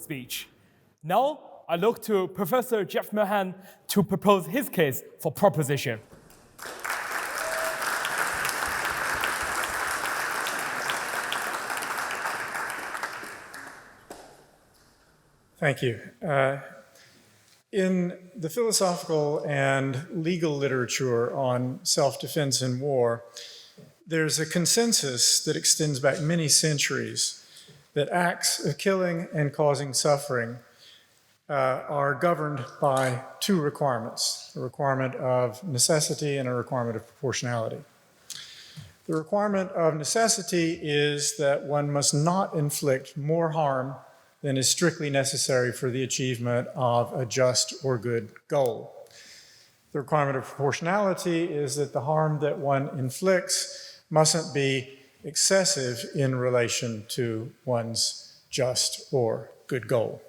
speech. Now, I look to Professor Jeff McMahan to propose his case for proposition. Thank you. In the philosophical and legal literature on self-defense in war, there's a consensus that extends back many centuries that acts of killing and causing suffering are governed by two requirements, a requirement of necessity and a requirement of proportionality. The requirement of necessity is that one must not inflict more harm than is strictly necessary for the achievement of a just or good goal. The requirement of proportionality is that the harm that one inflicts mustn't be excessive in relation to one's just or good goal.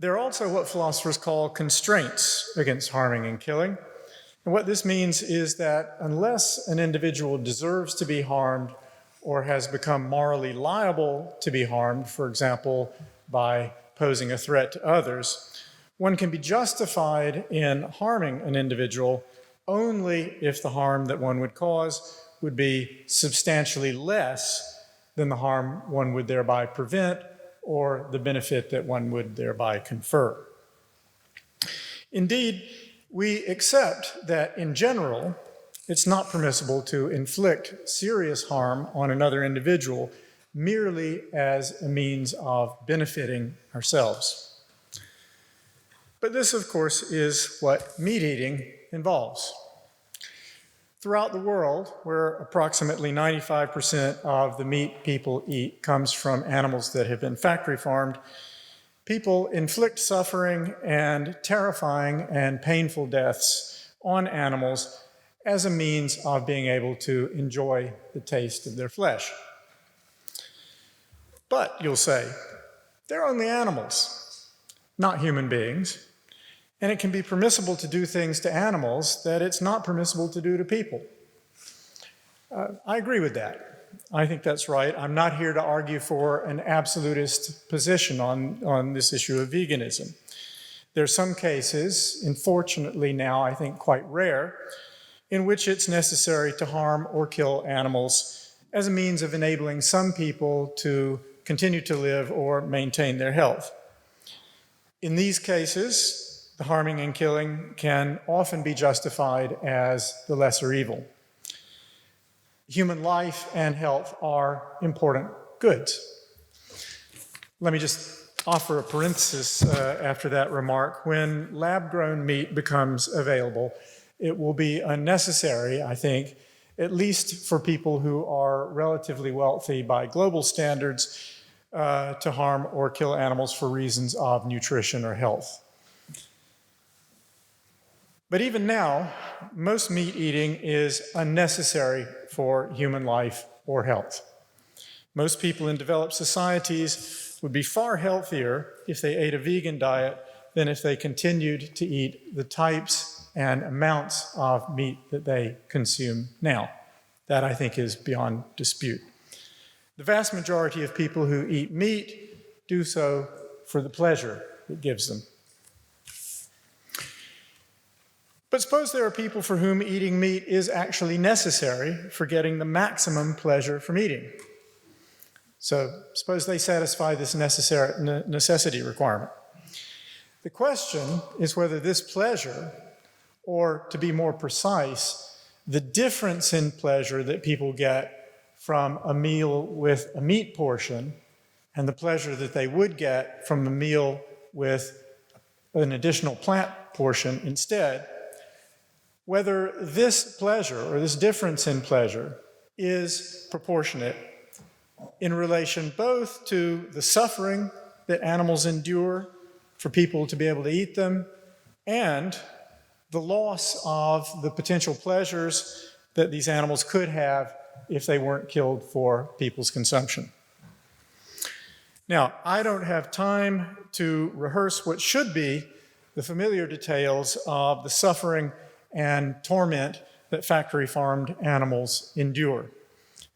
There are also what philosophers call constraints against harming and killing. And what this means is that unless an individual deserves to be harmed or has become morally liable to be harmed, for example, by posing a threat to others, one can be justified in harming an individual only if the harm that one would cause would be substantially less than the harm one would thereby prevent or the benefit that one would thereby confer. Indeed, we accept that in general, it's not permissible to inflict serious harm on another individual merely as a means of benefiting ourselves. But this, of course, is what meat eating involves. Throughout the world, where approximately 95% of the meat people eat comes from animals that have been factory farmed, people inflict suffering and terrifying and painful deaths on animals as a means of being able to enjoy the taste of their flesh. But, you'll say, they're only animals, not human beings. And it can be permissible to do things to animals that it's not permissible to do to people. I agree with that. I think that's right. I'm not here to argue for an absolutist position on this issue of veganism. There are some cases, unfortunately now I think quite rare, in which it's necessary to harm or kill animals as a means of enabling some people to continue to live or maintain their health. In these cases, the harming and killing can often be justified as the lesser evil. Human life and health are important goods. Let me just offer a parenthesis after that remark. When lab-grown meat becomes available, it will be unnecessary, I think, at least for people who are relatively wealthy by global standards, to harm or kill animals for reasons of nutrition or health. But even now, most meat eating is unnecessary for human life or health. Most people in developed societies would be far healthier if they ate a vegan diet than if they continued to eat the types and amounts of meat that they consume now. That, I think, is beyond dispute. The vast majority of people who eat meat do so for the pleasure it gives them. But suppose there are people for whom eating meat is actually necessary for getting the maximum pleasure from eating. So suppose they satisfy this necessity requirement. The question is whether this pleasure, or to be more precise, the difference in pleasure that people get from a meal with a meat portion and the pleasure that they would get from a meal with an additional plant portion instead, whether this pleasure or this difference in pleasure is proportionate in relation both to the suffering that animals endure for people to be able to eat them and the loss of the potential pleasures that these animals could have if they weren't killed for people's consumption. Now, I don't have time to rehearse what should be the familiar details of the suffering and torment that factory-farmed animals endure.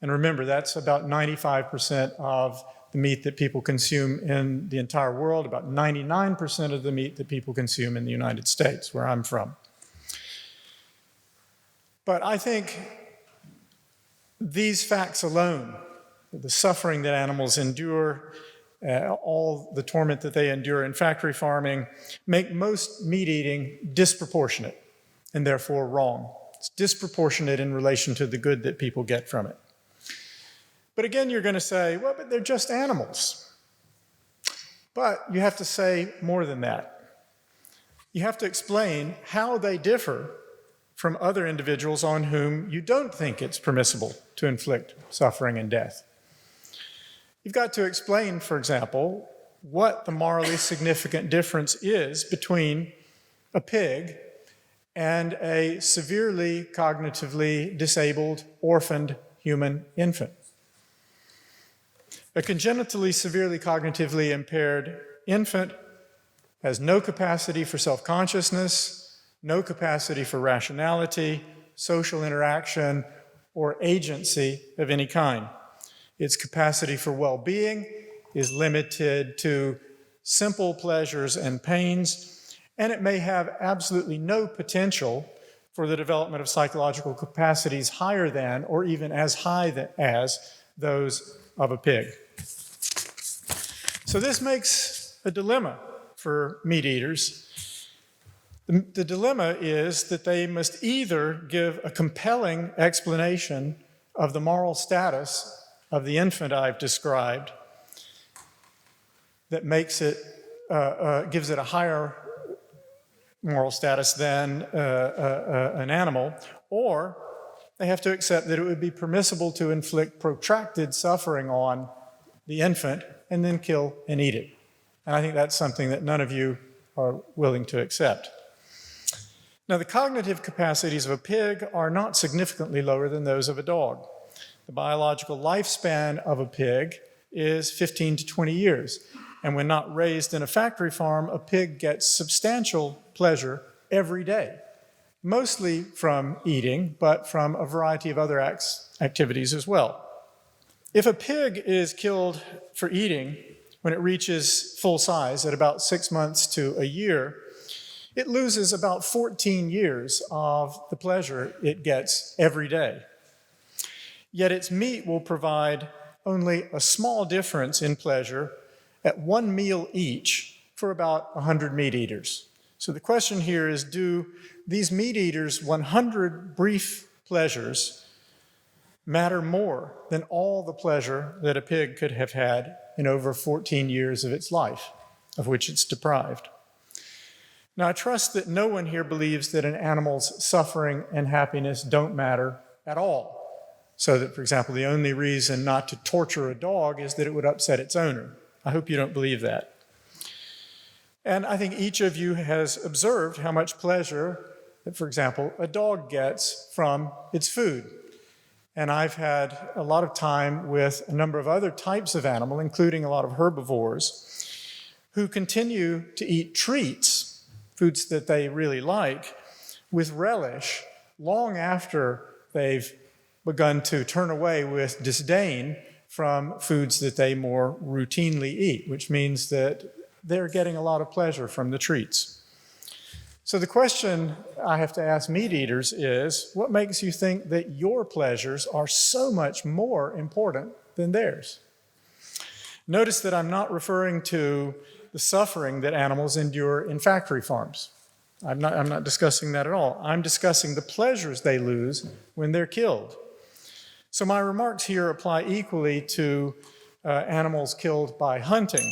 And remember, that's about 95% of the meat that people consume in the entire world, about 99% of the meat that people consume in the United States, where I'm from. But I think these facts alone, the suffering that animals endure, all the torment that they endure in factory farming, make most meat eating disproportionate and therefore wrong. It's disproportionate in relation to the good that people get from it. But again, you're going to say, well, but they're just animals. But you have to say more than that. You have to explain how they differ from other individuals on whom you don't think it's permissible to inflict suffering and death. You've got to explain, for example, what the morally significant difference is between a pig and a severely cognitively disabled, orphaned human infant. A congenitally severely cognitively impaired infant has no capacity for self-consciousness, no capacity for rationality, social interaction, or agency of any kind. Its capacity for well-being is limited to simple pleasures and pains, and it may have absolutely no potential for the development of psychological capacities higher than or even as high as those of a pig. So this makes a dilemma for meat eaters. The dilemma is that they must either give a compelling explanation of the moral status of the infant I've described that makes it, gives it a higher moral status than an animal, or they have to accept that it would be permissible to inflict protracted suffering on the infant and then kill and eat it. And I think that's something that none of you are willing to accept. Now, the cognitive capacities of a pig are not significantly lower than those of a dog. The biological lifespan of a pig is 15 to 20 years. And when not raised in a factory farm, a pig gets substantial pleasure every day, mostly from eating, but from a variety of other activities as well. If a pig is killed for eating when it reaches full size at about 6 months to a year, it loses about 14 years of the pleasure it gets every day. Yet its meat will provide only a small difference in pleasure at one meal each for about 100 meat eaters. So the question here is, do these meat eaters' 100 brief pleasures matter more than all the pleasure that a pig could have had in over 14 years of its life, of which it's deprived? Now, I trust that no one here believes that an animal's suffering and happiness don't matter at all. So that, for example, the only reason not to torture a dog is that it would upset its owner. I hope you don't believe that. And I think each of you has observed how much pleasure that, for example, a dog gets from its food. And I've had a lot of time with a number of other types of animal, including a lot of herbivores, who continue to eat treats, foods that they really like, with relish long after they've begun to turn away with disdain from foods that they more routinely eat, which means that they're getting a lot of pleasure from the treats. So the question I have to ask meat eaters is, what makes you think that your pleasures are so much more important than theirs? Notice that I'm not referring to the suffering that animals endure in factory farms. I'm not discussing that at all. I'm discussing the pleasures they lose when they're killed. So my remarks here apply equally to animals killed by hunting,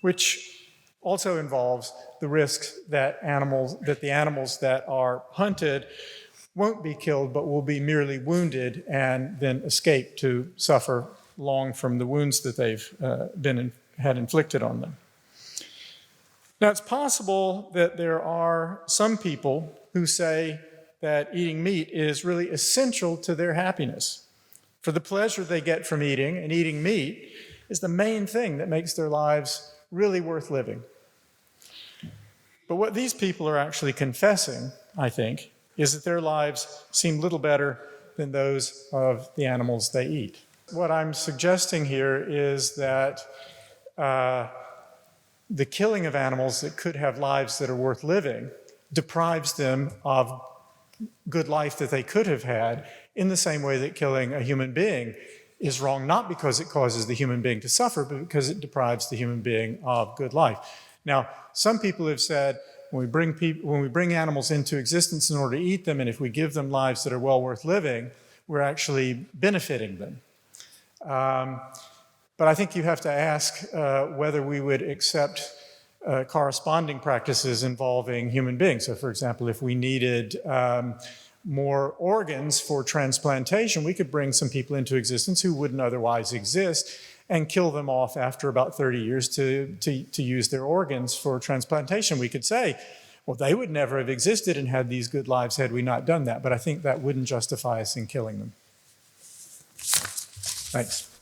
which also involves the risk that the animals that are hunted won't be killed, but will be merely wounded and then escape to suffer long from the wounds that they've had inflicted on them. Now, it's possible that there are some people who say that eating meat is really essential to their happiness. For the pleasure they get from eating, and eating meat is the main thing that makes their lives really worth living. But what these people are actually confessing, I think, is that their lives seem little better than those of the animals they eat. What I'm suggesting here is that the killing of animals that could have lives that are worth living deprives them of good life that they could have had, in the same way that killing a human being is wrong, not because it causes the human being to suffer, but because it deprives the human being of good life. Now, some people have said, when we bring animals into existence in order to eat them, and if we give them lives that are well worth living, we're actually benefiting them. But I think you have to ask whether we would accept corresponding practices involving human beings. So, for example, if we needed more organs for transplantation, we could bring some people into existence who wouldn't otherwise exist and kill them off after about 30 years to use their organs for transplantation. We could say, well, they would never have existed and had these good lives had we not done that. But I think that wouldn't justify us in killing them. Thanks.